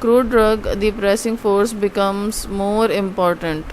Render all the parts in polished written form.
crude drug, the pressing force becomes more important۔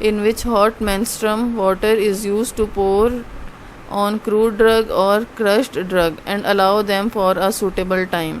in which hot menstruum water is used to pour on crude drug or crushed drug and allow them for a suitable time.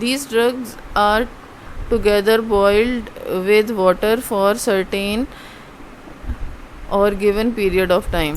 These drugs are together boiled with water for certain or given period of time.